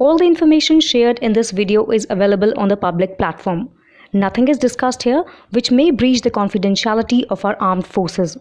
All the information shared in this video is available on the public platform. Nothing is discussed here which may breach the confidentiality of our armed forces.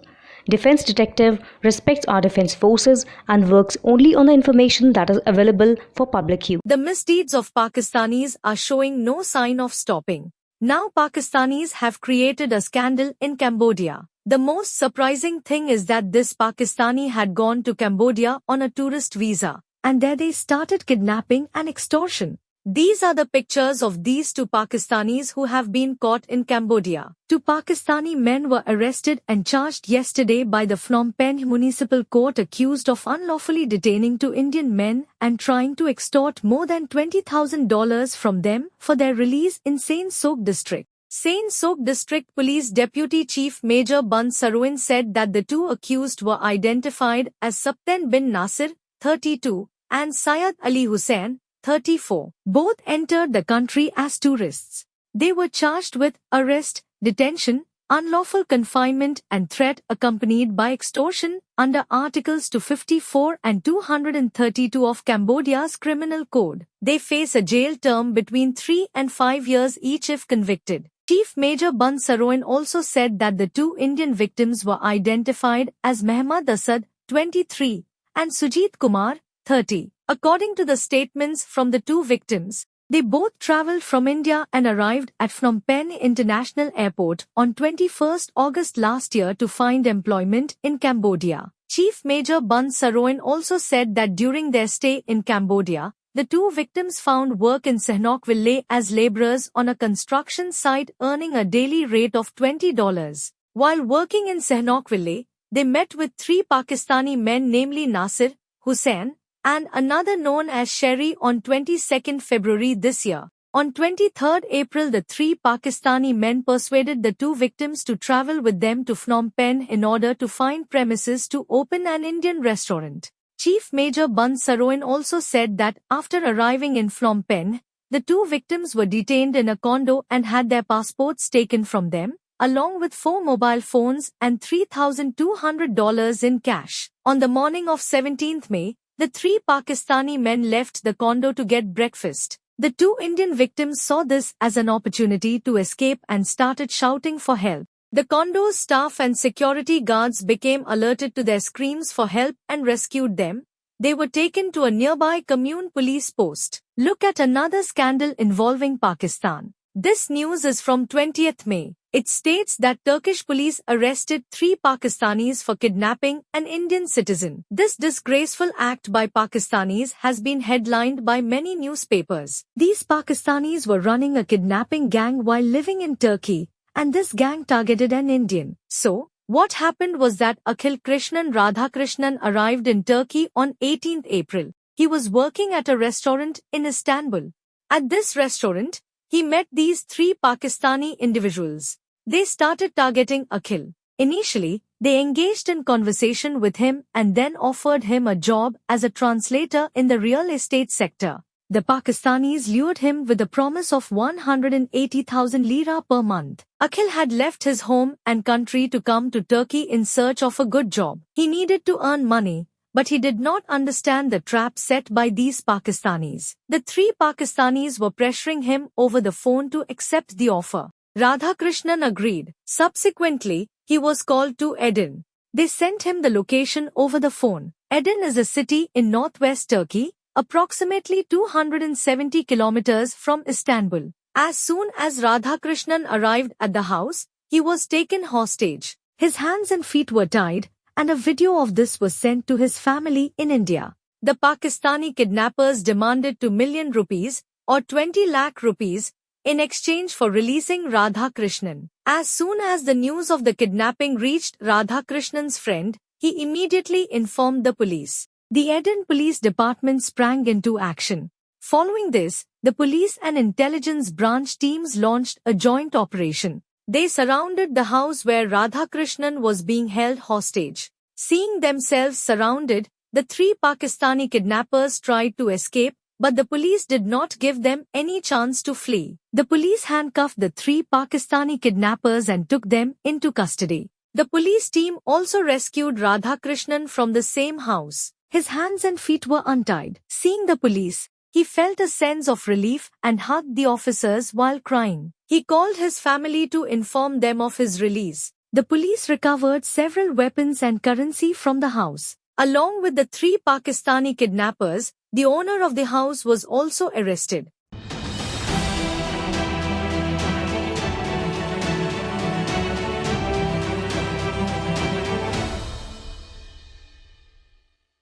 Defense Detective respects our defense forces and works only on the information that is available for public use. The misdeeds of Pakistanis are showing no sign of stopping. Now Pakistanis have created a scandal in Cambodia. The most surprising thing is that this Pakistani had gone to Cambodia on a tourist visa, and there they started kidnapping and extortion. These are the pictures of these two Pakistanis who have been caught in Cambodia. Two Pakistani men were arrested and charged yesterday by the Phnom Penh Municipal Court accused of unlawfully detaining two Indian men and trying to extort more than $20,000 from them for their release in Sain Sok District. Sain Sok District Police Deputy Chief Major Band Saroin said that the two accused were identified as Sapten bin Nasir, 32, and Syed Ali Hussain, 34. Both entered the country as tourists. They were charged with arrest, detention, unlawful confinement and threat accompanied by extortion under Articles 254 and 232 of Cambodia's Criminal Code. They face a jail term between 3 and 5 years each if convicted. Chief Major Band Saroin also said that the two Indian victims were identified as Mehmad Asad, 23, and Sujit Kumar, 30. According to the statements from the two victims, they both traveled from India and arrived at Phnom Penh International Airport on 21 August last year to find employment in Cambodia. Chief Major Band Saroin also said that during their stay in Cambodia, the two victims found work in Sihanoukville as laborers on a construction site earning a daily rate of $20. While working in Sihanoukville, they met with three Pakistani men namely Nasir, Hussain, and another known as Sherry on 22 February this year. On 23 April, the three Pakistani men persuaded the two victims to travel with them to Phnom Penh in order to find premises to open an Indian restaurant. Chief Major Band Saroin also said that after arriving in Phnom Penh, the two victims were detained in a condo and had their passports taken from them, along with 4 mobile phones and $3,200 in cash. On the morning of 17 May, the three Pakistani men left the condo to get breakfast. The two Indian victims saw this as an opportunity to escape and started shouting for help. The condo's staff and security guards became alerted to their screams for help and rescued them. They were taken to a nearby commune police post. Look at another scandal involving Pakistan. This news is from 20th May. It states that Turkish police arrested 3 Pakistanis for kidnapping an Indian citizen. This disgraceful act by Pakistanis has been headlined by many newspapers. These Pakistanis were running a kidnapping gang while living in Turkey, and this gang targeted an Indian. So, what happened was that Akhil Krishnan Radhakrishnan arrived in Turkey on 18th April. He was working at a restaurant in Istanbul. At this restaurant, he met these 3 Pakistani individuals. They started targeting Akhil. Initially, they engaged in conversation with him and then offered him a job as a translator in the real estate sector. The Pakistanis lured him with the promise of 180,000 lira per month. Akhil had left his home and country to come to Turkey in search of a good job. He needed to earn money, but he did not understand the trap set by these Pakistanis. The 3 Pakistanis were pressuring him over the phone to accept the offer. Radhakrishnan agreed. Subsequently, he was called to Aydin. They sent him the location over the phone. Aydin is a city in northwest Turkey, approximately 270 kilometers from Istanbul. As soon as Radhakrishnan arrived at the house, he was taken hostage. His hands and feet were tied, and a video of this was sent to his family in India. The Pakistani kidnappers demanded 2 million rupees, or 20 lakh rupees, in exchange for releasing Radhakrishnan. As soon as the news of the kidnapping reached Radhakrishnan's friend, he immediately informed the police. The Aydin Police Department sprang into action. Following this, the police and intelligence branch teams launched a joint operation. They surrounded the house where Radhakrishnan was being held hostage. Seeing themselves surrounded, the 3 Pakistani kidnappers tried to escape, but the police did not give them any chance to flee. The police handcuffed the 3 Pakistani kidnappers and took them into custody. The police team also rescued Radhakrishnan from the same house. His hands and feet were untied. Seeing the police, He felt a sense of relief and hugged the officers while crying. He called his family to inform them of his release. The police recovered several weapons and currency from the house. Along with the 3 Pakistani kidnappers, the owner of the house was also arrested.